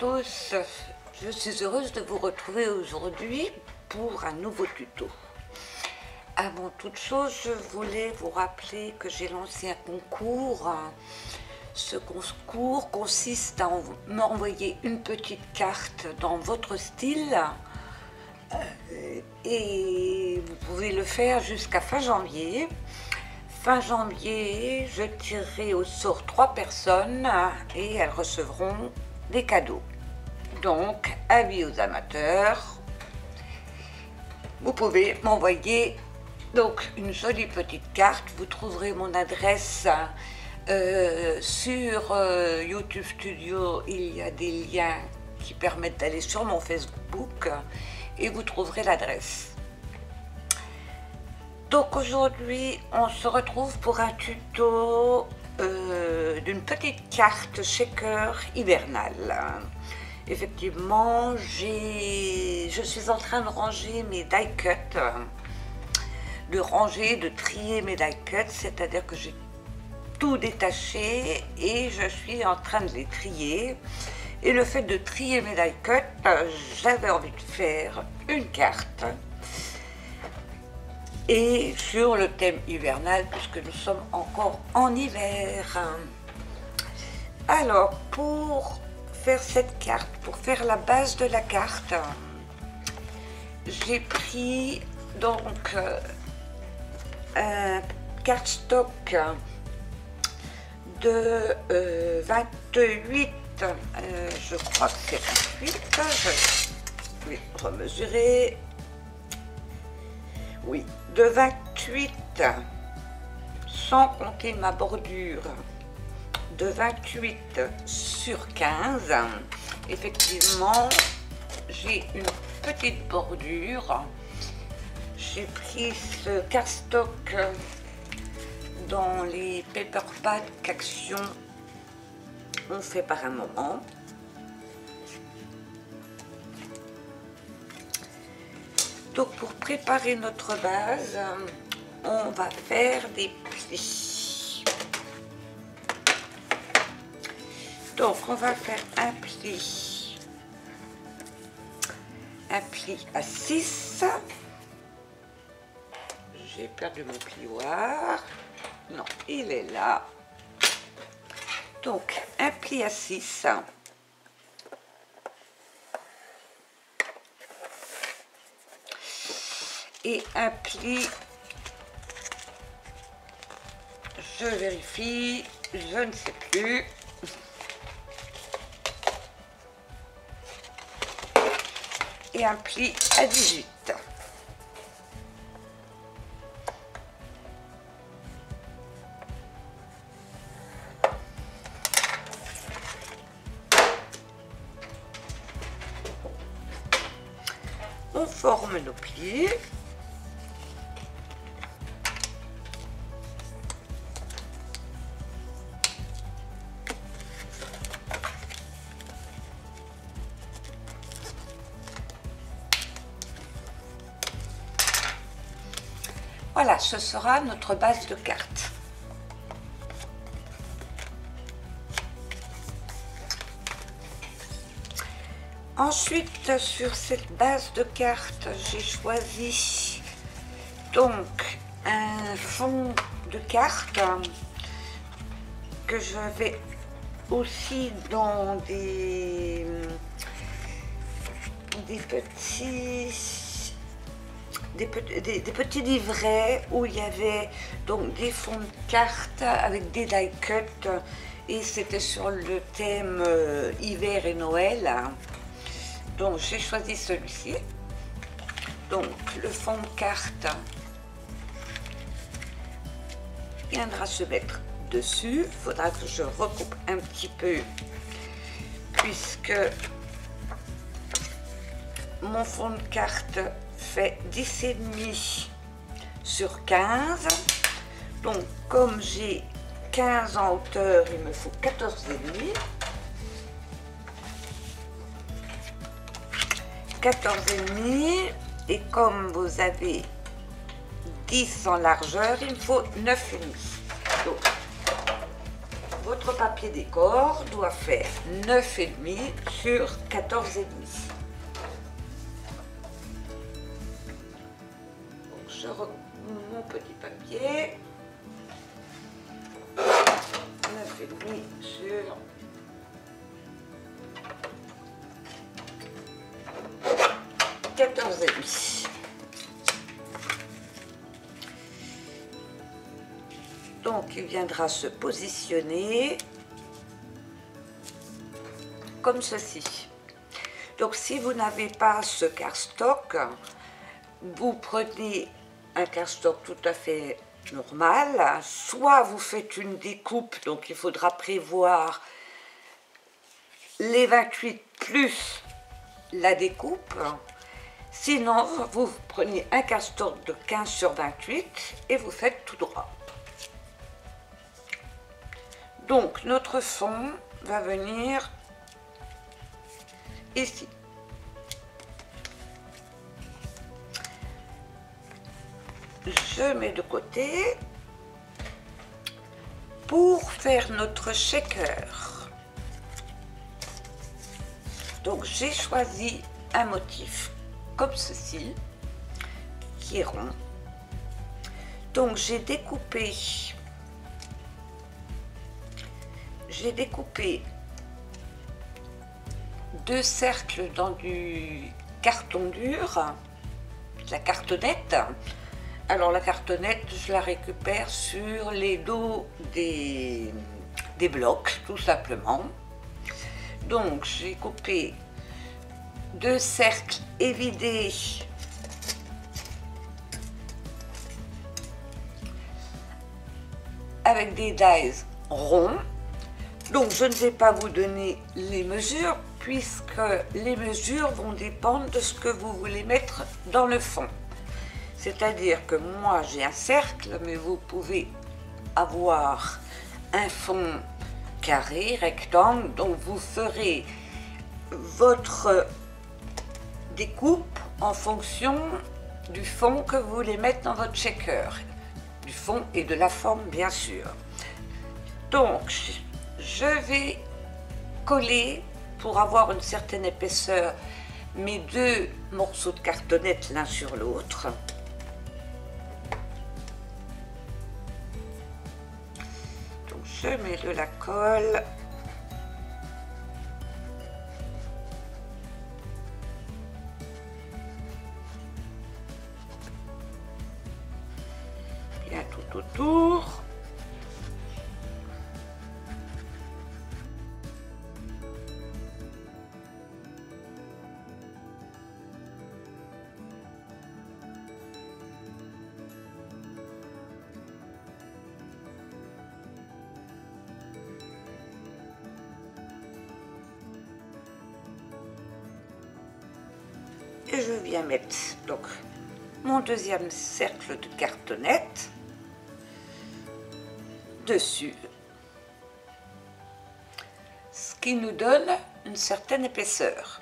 tous, je suis heureuse de vous retrouver aujourd'hui pour un nouveau tuto. Avant toute chose, je voulais vous rappeler que j'ai lancé un concours. Ce concours consiste à m'envoyer une petite carte dans votre style et vous pouvez le faire jusqu'à fin janvier. Fin janvier, je tirerai au sort 3 personnes et elles recevront des cadeaux. Donc, avis aux amateurs, vous pouvez m'envoyer donc une jolie petite carte. Vous trouverez mon adresse sur YouTube Studio. Il y a des liens qui permettent d'aller sur mon Facebook et vous trouverez l'adresse. Donc aujourd'hui, on se retrouve pour un tuto d'une petite carte shaker hivernale. Effectivement, je suis en train de ranger mes die cuts, de trier mes die cuts, c'est-à-dire que j'ai tout détaché et je suis en train de les trier. Et le fait de trier mes die cuts, j'avais envie de faire une carte. Et sur le thème hivernal, puisque nous sommes encore en hiver. Alors, pour faire cette carte, pour faire la base de la carte, j'ai pris donc un cardstock de 28, je crois que c'est 28, je vais remesurer. Oui, de 28, sans compter ma bordure, de 28 sur 15. Effectivement, j'ai une petite bordure. J'ai pris ce cardstock dans les paper pack Action on fait par un moment. Donc pour préparer notre base, on va faire des plis. Donc on va faire un pli à 6. J'ai perdu mon plioir. Non, il est là. Donc un pli à 6. Et un pli, je vérifie, je ne sais plus. Et un pli à 18. On forme nos plis. Voilà, ce sera notre base de carte. Ensuite, sur cette base de carte, j'ai choisi donc un fond de carte que je vais aussi dans des petits livrets où il y avait donc des fonds de cartes avec des die cuts et c'était sur le thème hiver et Noël. Donc j'ai choisi celui-ci. Donc le fond de carte viendra se mettre dessus. Il faudra que je recoupe un petit peu puisque mon fond de carte fait 10,5 sur 15. Donc comme j'ai 15 en hauteur, il me faut 14,5. 14,5 et comme vous avez 10 en largeur, il me faut 9,5. Donc votre papier décor doit faire 9,5 sur 14,5. Donc je remets mon petit papier. 9,5 sur 14,5. Donc il viendra se positionner comme ceci. Donc si vous n'avez pas ce cardstock, vous prenez un cardstock tout à fait normal, soit vous faites une découpe, donc il faudra prévoir les 28 plus la découpe. Sinon, vous prenez un cardstock de 15 sur 28 et vous faites tout droit. Donc, notre fond va venir ici. Je mets de côté pour faire notre shaker. Donc, j'ai choisi un motif comme ceci, qui est rond. Donc j'ai découpé deux cercles dans du carton dur, de la cartonnette. Alors la cartonnette, je la récupère sur les dos des blocs, tout simplement. Donc j'ai coupé deux cercles évidés avec des dies ronds. Donc je ne vais pas vous donner les mesures puisque les mesures vont dépendre de ce que vous voulez mettre dans le fond. C'est-à-dire que moi j'ai un cercle, mais vous pouvez avoir un fond carré, rectangle, donc vous ferez votre découpe en fonction du fond que vous voulez mettre dans votre shaker, du fond et de la forme bien sûr. Donc je vais coller pour avoir une certaine épaisseur mes deux morceaux de cartonnette l'un sur l'autre. Donc je mets de la colle. Tout autour. Et je viens mettre donc mon deuxième cercle de cartonnette dessus, ce qui nous donne une certaine épaisseur.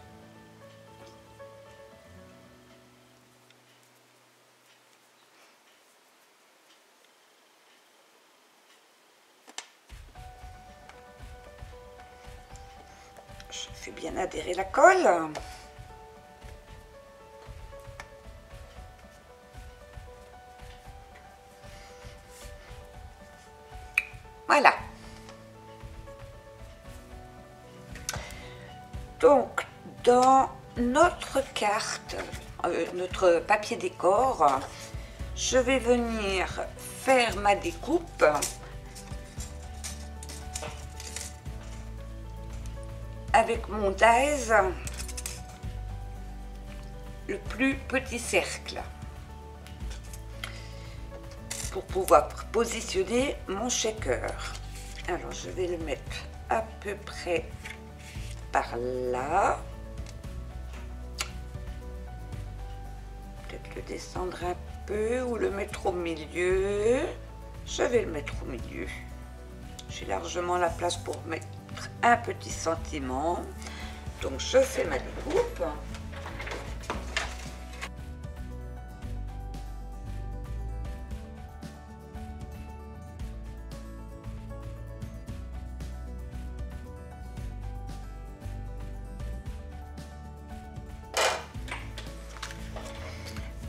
Je fais bien adhérer la colle. Voilà. Donc, dans notre carte, notre papier décor, je vais venir faire ma découpe avec mon dies, le plus petit cercle, pour pouvoir positionner mon shaker. Alors je vais le mettre à peu près par là, peut-être le descendre un peu ou le mettre au milieu. Je vais le mettre au milieu, j'ai largement la place pour mettre un petit sentiment. Donc je fais ma découpe.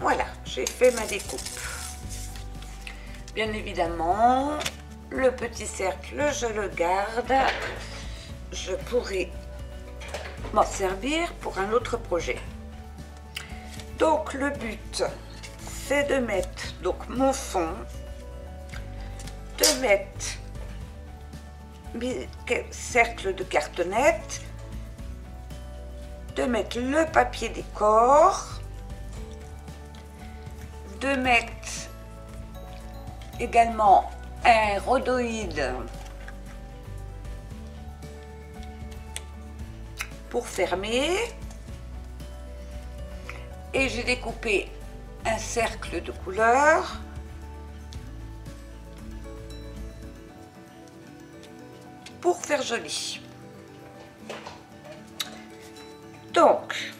Voilà, j'ai fait ma découpe. Bien évidemment, le petit cercle, je le garde. Je pourrais m'en servir pour un autre projet. Donc le but, c'est de mettre donc mon fond, de mettre mes cercles de cartonnette, de mettre le papier décor, de mettre également un rhodoïde pour fermer, et j'ai découpé un cercle de couleur pour faire joli. Donc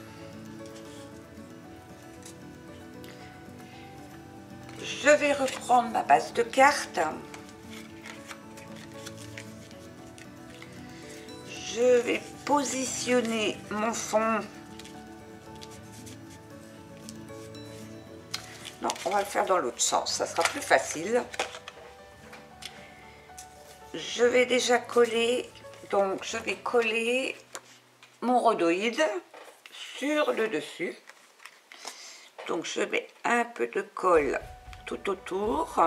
je vais reprendre ma base de cartes. Je vais positionner mon fond. Non, on va le faire dans l'autre sens, ça sera plus facile. Je vais déjà coller, donc je vais coller mon rhodoïde sur le dessus. Donc je mets un peu de colle tout autour.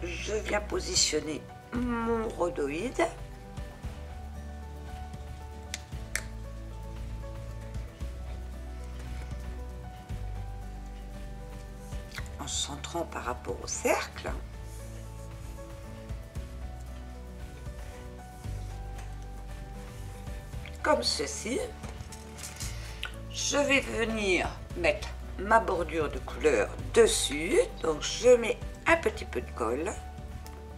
Je viens positionner mon rhodoïde. En centrant par rapport au cercle. Comme ceci. Je vais venir mettre ma bordure de couleur dessus. Donc je mets un petit peu de colle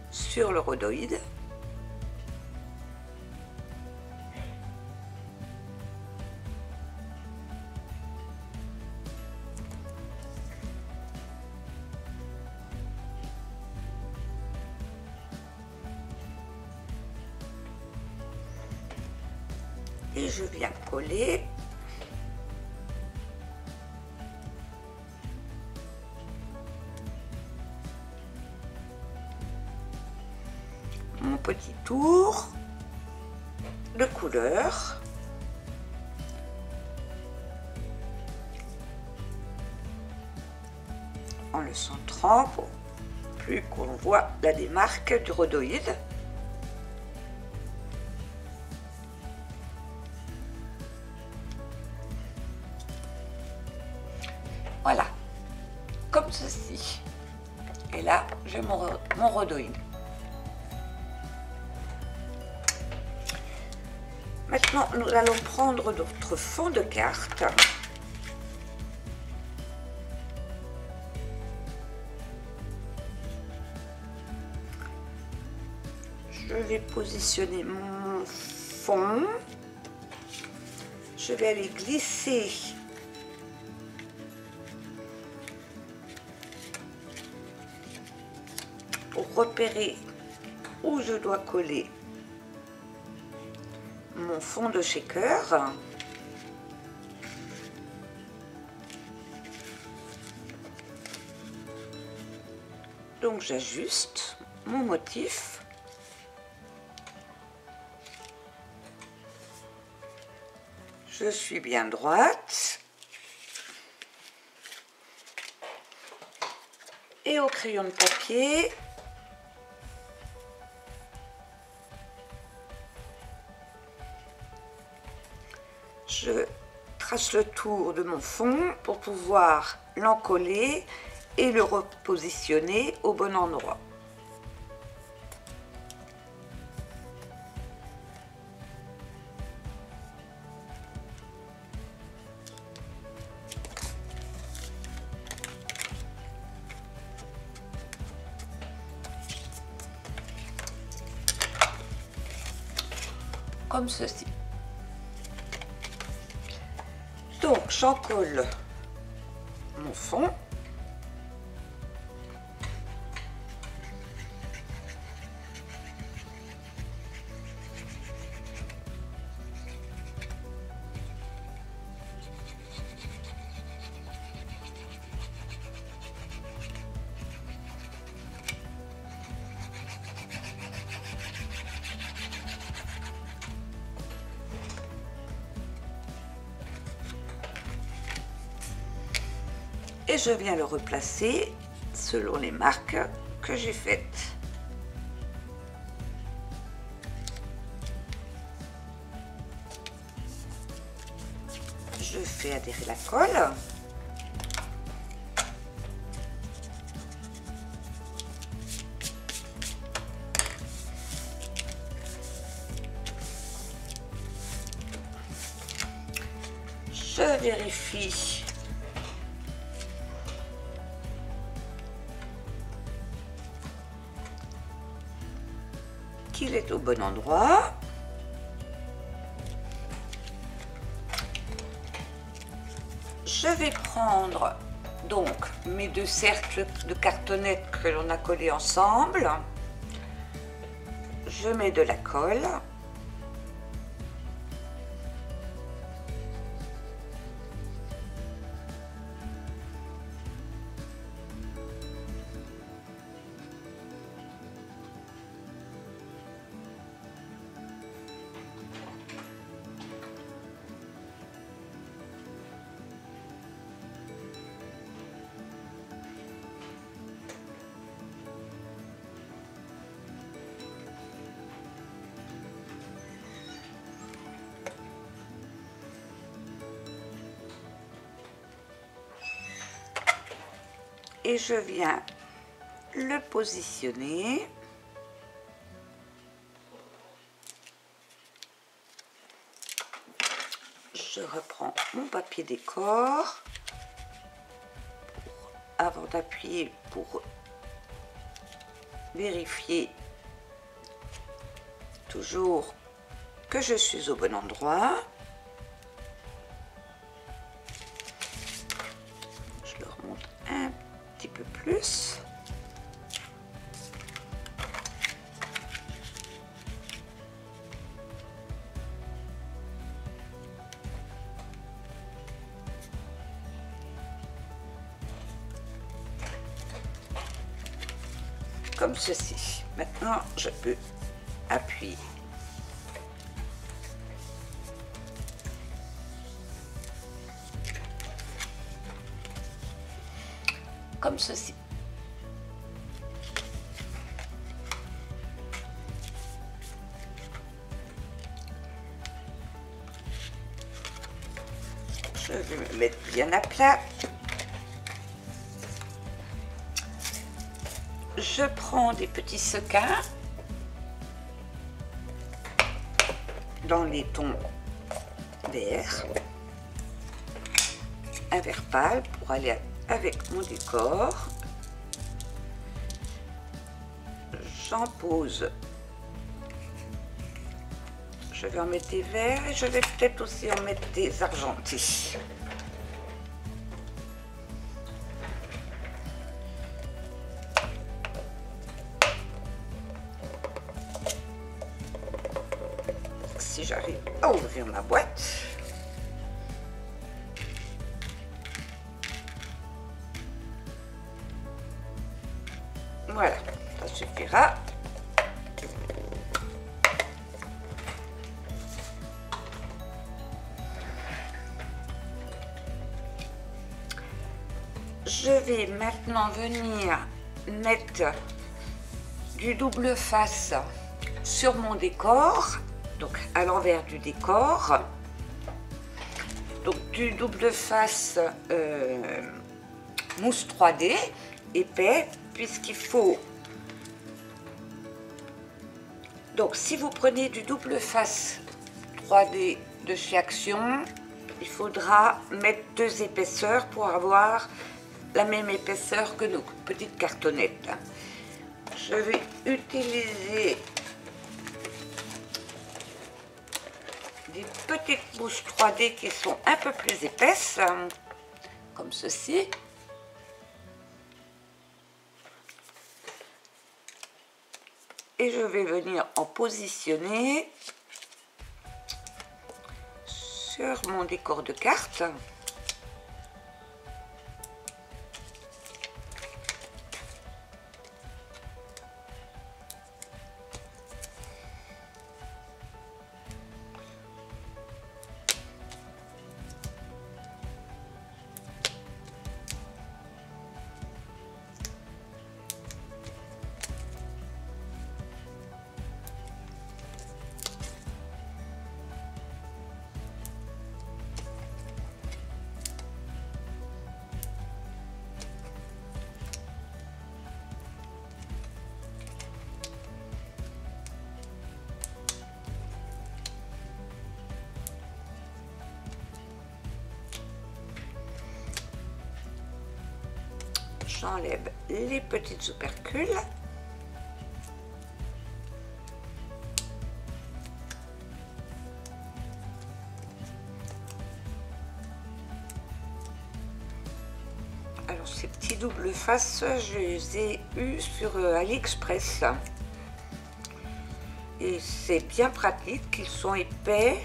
sur le rhodoïde. Et je viens coller mon petit tour de couleur. En le centrant pour plus qu'on voit la démarque du rhodoïde. Voilà, comme ceci. Et là, j'ai mon rhodoïde. Maintenant, nous allons prendre notre fond de carte. Je vais positionner mon fond. Je vais aller glisser pour repérer où je dois coller mon fond de shaker. Donc j'ajuste mon motif. Je suis bien droite. Et au crayon de papier, je trace le tour de mon fond pour pouvoir l'encoller et le repositionner au bon endroit. comme ceci. Donc j'en colle mon fond. Et je viens le replacer selon les marques que j'ai faites. Je fais adhérer la colle. Je vérifie qu'il est au bon endroit. Je vais prendre donc mes deux cercles de cartonnettes que l'on a collés ensemble. Je mets de la colle. Et je viens le positionner. Je reprends mon papier décor avant d'appuyer pour vérifier toujours que je suis au bon endroit. Je le remonte un petit peu plus. Comme ceci. Maintenant, je peux appuyer. Comme ceci. Je vais me mettre bien à plat. Je prends des petits sequins dans les tons verts, un vert pâle pour aller avec mon décor. J'en pose. Je vais en mettre des verts et je vais peut-être aussi en mettre des argentés. Si j'arrive à ouvrir ma boîte. Voilà, ça suffira. Je vais maintenant venir mettre du double face sur mon décor, donc à l'envers du décor. Donc du double face mousse 3D épais, puisqu'il faut. Donc si vous prenez du double face 3D de chez Action, il faudra mettre 2 épaisseurs pour avoir la même épaisseur que nos petites cartonnettes. Je vais utiliser des petites mouches 3D qui sont un peu plus épaisses, comme ceci. Et je vais venir en positionner sur mon décor de cartes. J'enlève les petites opercules. Alors ces petits doubles faces, je les ai eus sur AliExpress. Et c'est bien pratique, ils sont épais.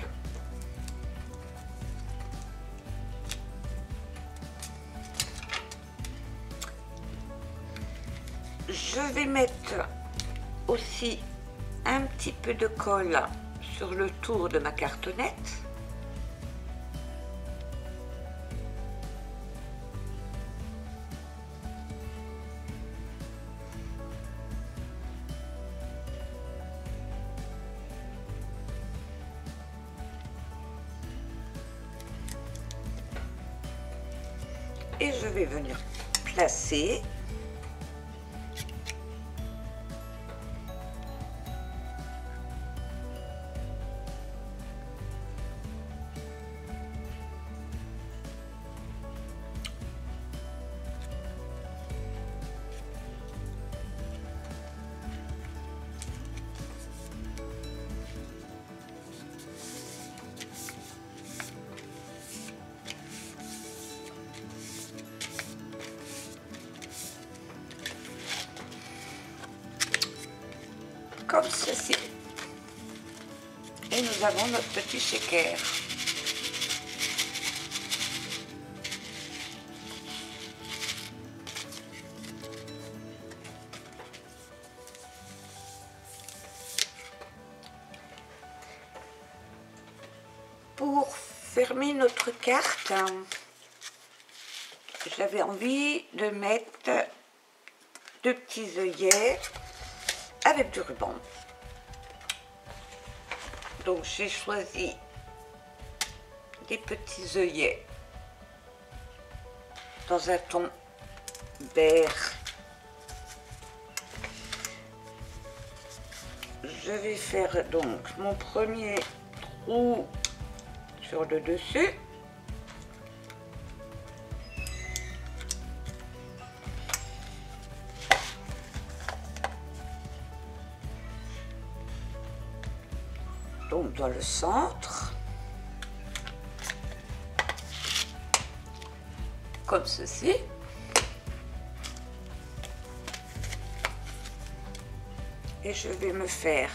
Je vais mettre aussi un petit peu de colle sur le tour de ma cartonnette. Et je vais venir placer comme ceci. Et nous avons notre petit shaker. Pour fermer notre carte, j'avais envie de mettre deux petits œillets avec du ruban. Donc j'ai choisi des petits œillets dans un ton vert. Je vais faire donc mon premier trou sur le dessus. Donc dans le centre, comme ceci. Et je vais me faire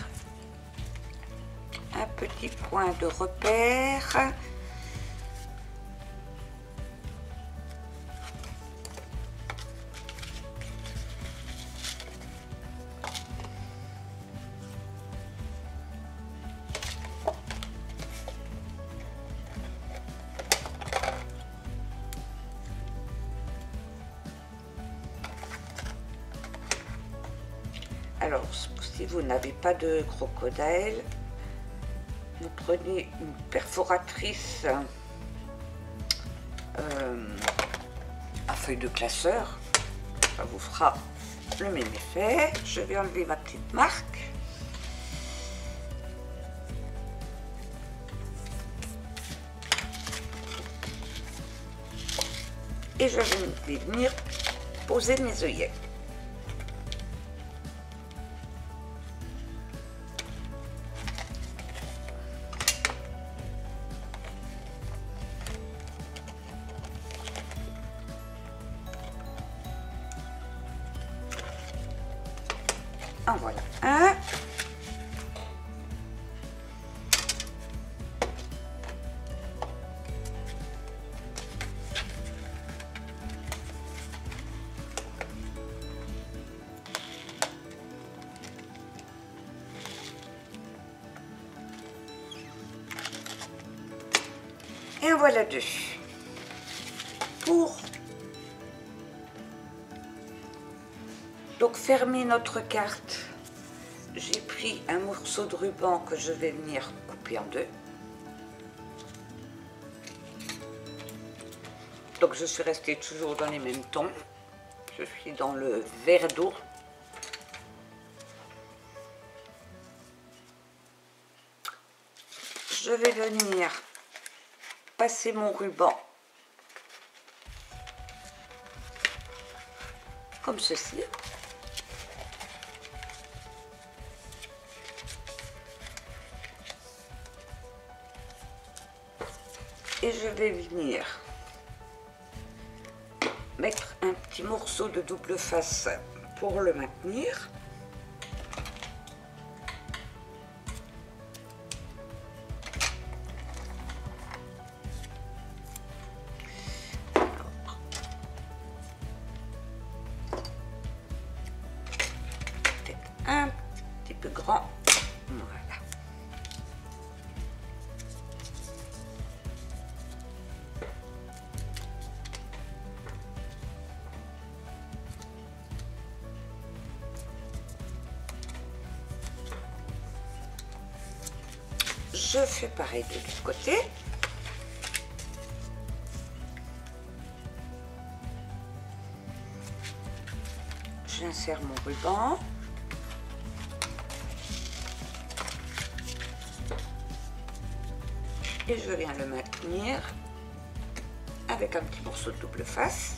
un petit point de repère. Alors, si vous n'avez pas de crocodile, vous prenez une perforatrice à feuille de classeur, ça vous fera le même effet. Je vais enlever ma petite marque. Et je vais venir poser mes œillets. En voilà un. Et en voilà deux. Pour donc fermer notre carte, j'ai pris un morceau de ruban que je vais venir couper en deux. Donc je suis restée toujours dans les mêmes tons. Je suis dans le vert d'eau. Je vais venir passer mon ruban comme ceci. Et je vais venir mettre un petit morceau de double face pour le maintenir. Peut-être un petit peu grand. Voilà. Je fais pareil de l'autre côté. J'insère mon ruban. Et je viens le maintenir avec un petit morceau de double face.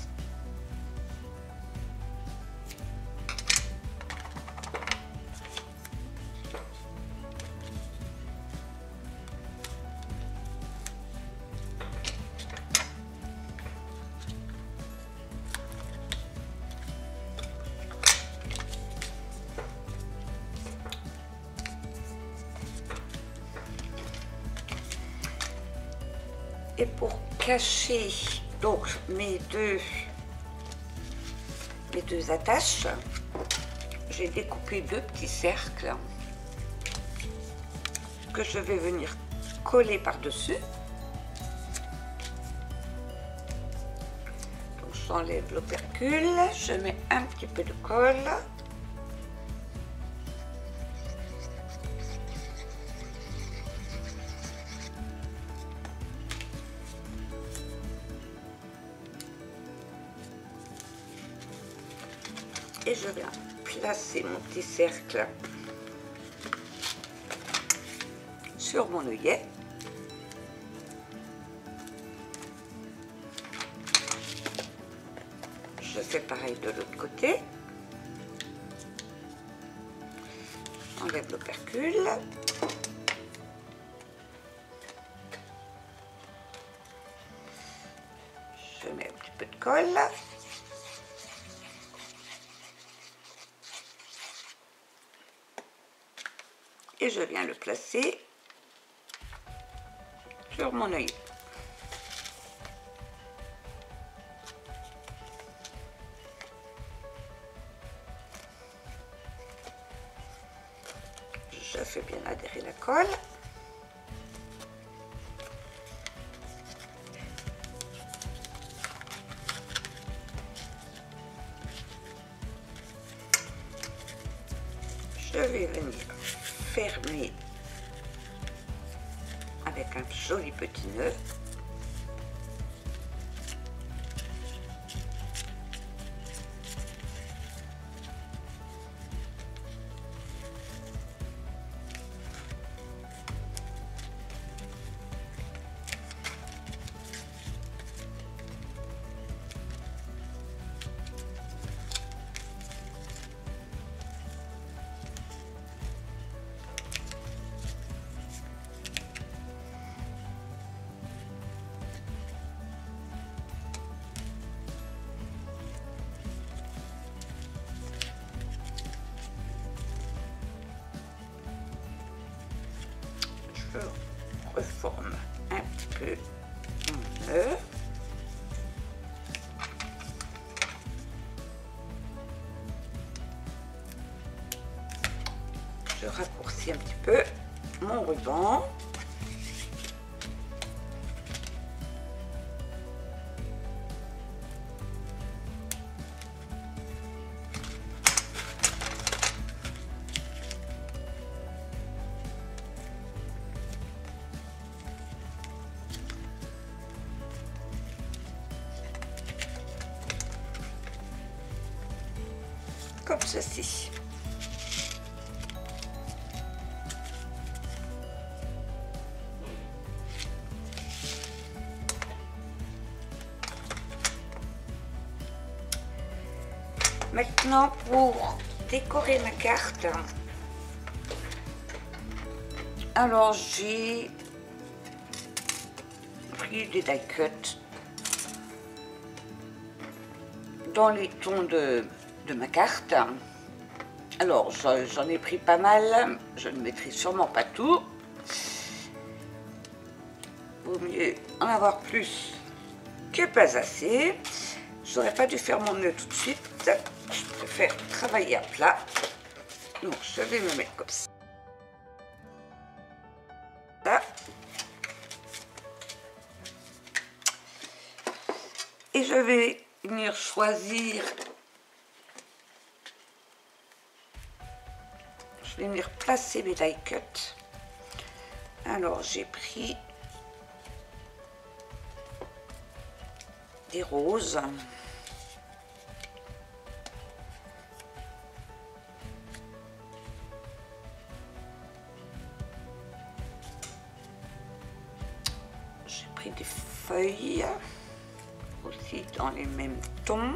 Et pour cacher donc mes deux attaches, j'ai découpé deux petits cercles que je vais venir coller par-dessus. Donc j'enlève l'opercule, je mets un petit peu de colle. Et je viens placer mon petit cercle sur mon œillet. Je fais pareil de l'autre côté. J'enlève l'opercule. Je mets un petit peu de colle. Et je viens le placer sur mon œillet. Je fais bien adhérer la colle. Je vais venir fermer avec un joli petit nœud. je reforme un petit peu mon œuf. Je raccourcis un petit peu mon ruban. Comme ceci. Maintenant, pour décorer ma carte, alors j'ai pris des die cuts dans les tons de ma carte. Alors j'en ai pris pas mal, je ne maîtrise sûrement pas tout. Vaut mieux en avoir plus que pas assez. J'aurais pas dû faire mon nœud tout de suite, je préfère travailler à plat. Donc je vais me mettre comme ça. Et je vais venir choisir. Je vais venir placer mes die cuts. Alors j'ai pris des roses. J'ai pris des feuilles aussi dans les mêmes tons.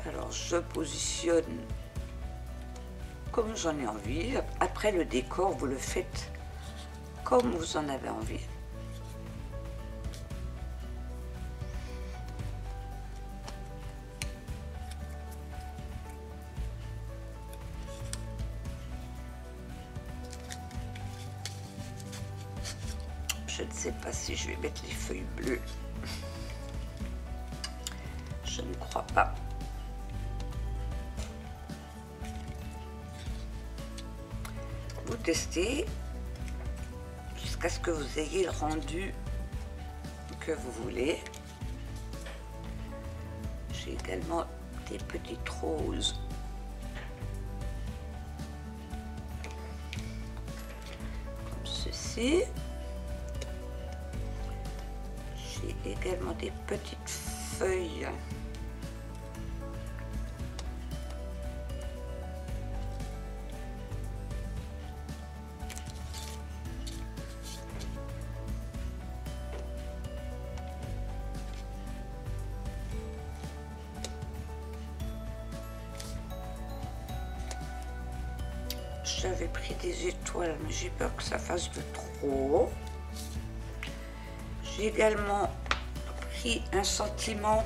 Alors je positionne comme j'en ai envie. Après le décor, vous le faites comme vous en avez envie. Je ne sais pas si je vais mettre les feuilles bleues. Je ne crois pas. Vous testez jusqu'à ce que vous ayez le rendu que vous voulez. J'ai également des petites roses. Comme ceci. J'ai également des petites feuilles. J'avais pris des étoiles, mais j'ai peur que ça fasse de trop. J'ai également pris un sentiment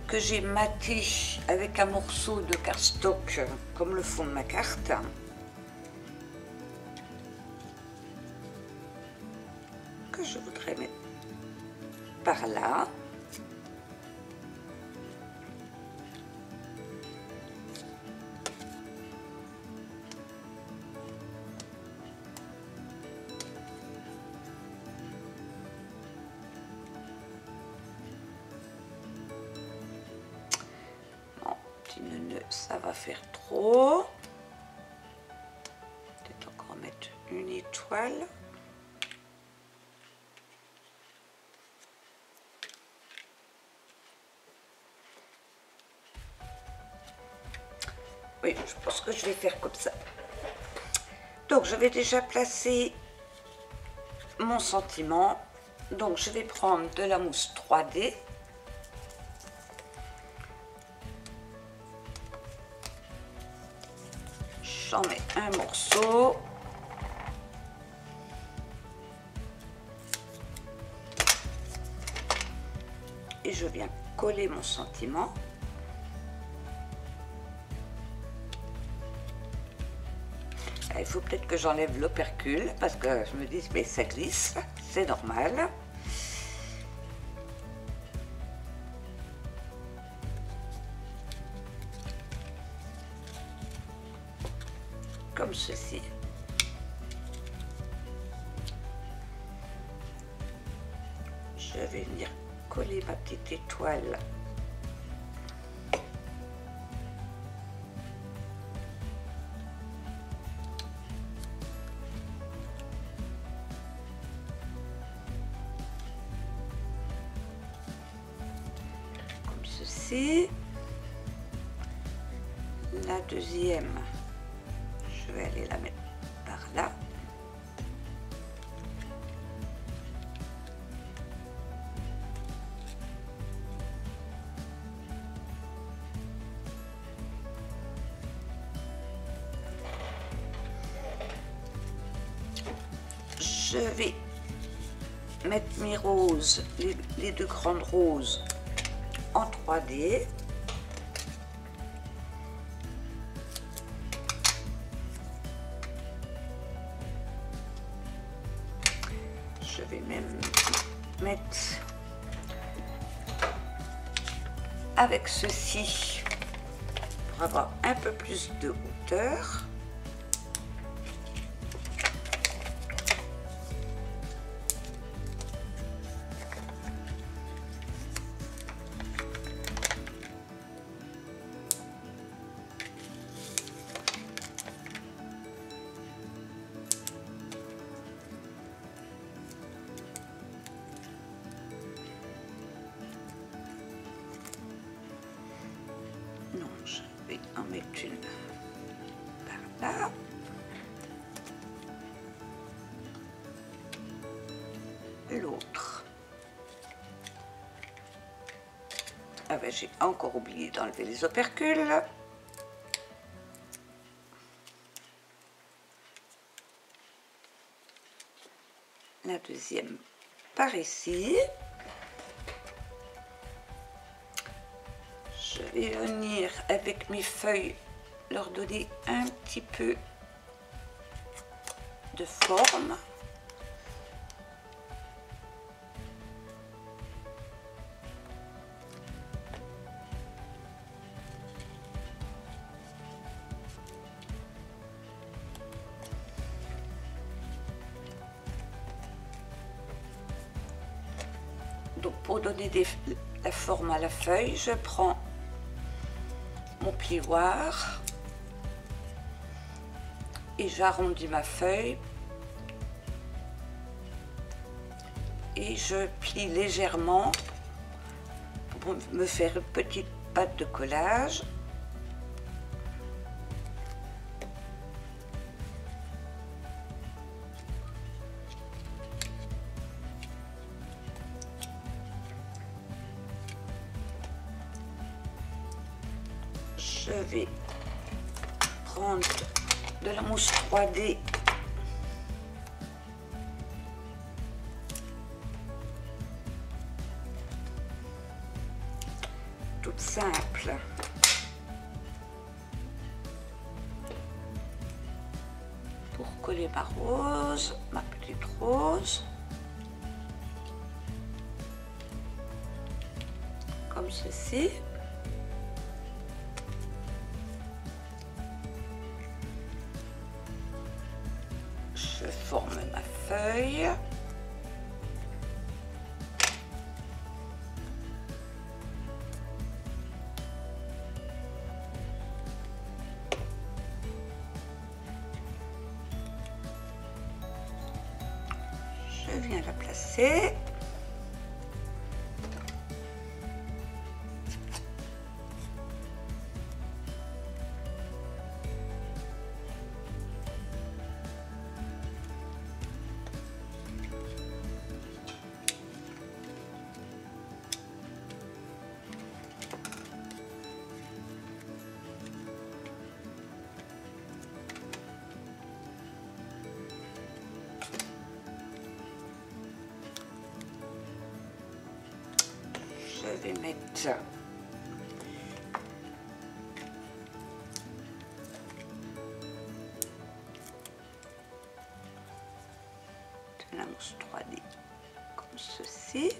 que j'ai maté avec un morceau de cardstock comme le fond de ma carte. Que je voudrais mettre par là. Ça va faire trop. Peut-être encore mettre une étoile. Oui, je pense que je vais faire comme ça. Donc, je vais déjà placer mon sentiment. Donc, je vais prendre de la mousse 3D. J'en mets un morceau. et je viens coller mon sentiment. Il faut peut-être que j'enlève l'opercule parce que je me dis mais ça glisse, c'est normal. Comme ceci. Je vais venir coller ma petite étoile comme ceci. La deuxième, je vais aller la mettre par là. Je vais mettre mes roses, les deux grandes roses en 3D. Je vais même mettre avec ceci pour avoir un peu plus de hauteur. Non, je vais en mettre une par là. L'autre. Ah ben, j'ai encore oublié d'enlever les opercules. La deuxième par ici. Je vais venir avec mes feuilles leur donner un petit peu de forme. Donc pour donner la forme à la feuille, je prends mon plioir et j'arrondis ma feuille et je plie légèrement pour me faire une petite pâte de collage. Je vais prendre de la mousse 3D toute simple. Pour coller ma rose, ma petite rose. Comme ceci. Je forme ma feuille. Je viens la placer. vais mettre de la mousse 3D comme ceci.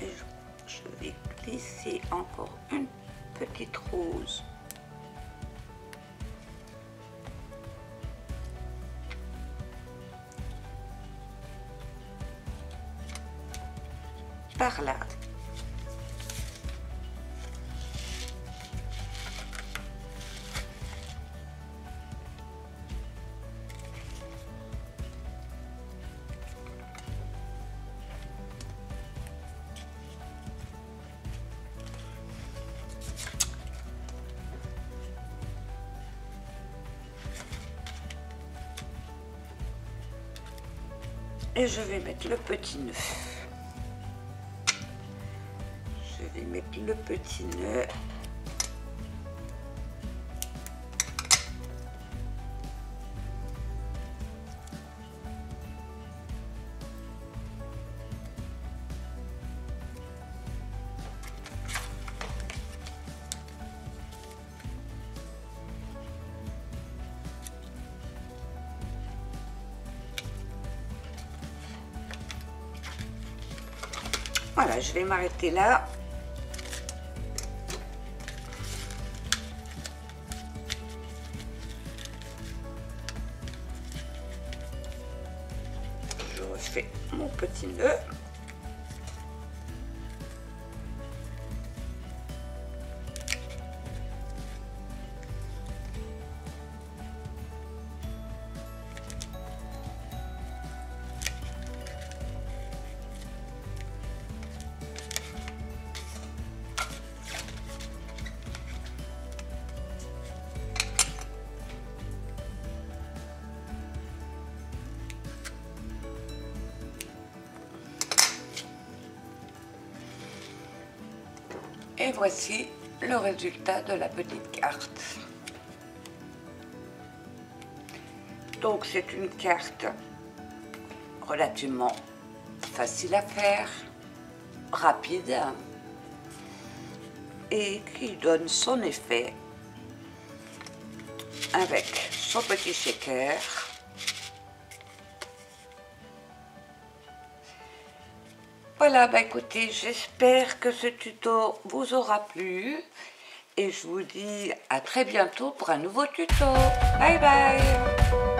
Et je vais glisser encore une petite rose par là. Et je vais mettre le petit nœud. Je vais mettre le petit nœud. Voilà, je vais m'arrêter là. Je refais mon petit nœud. Et voici le résultat de la petite carte. Donc c'est une carte relativement facile à faire, rapide et qui donne son effet avec son petit shaker. Voilà, bah écoutez, j'espère que ce tuto vous aura plu et je vous dis à très bientôt pour un nouveau tuto. Bye bye!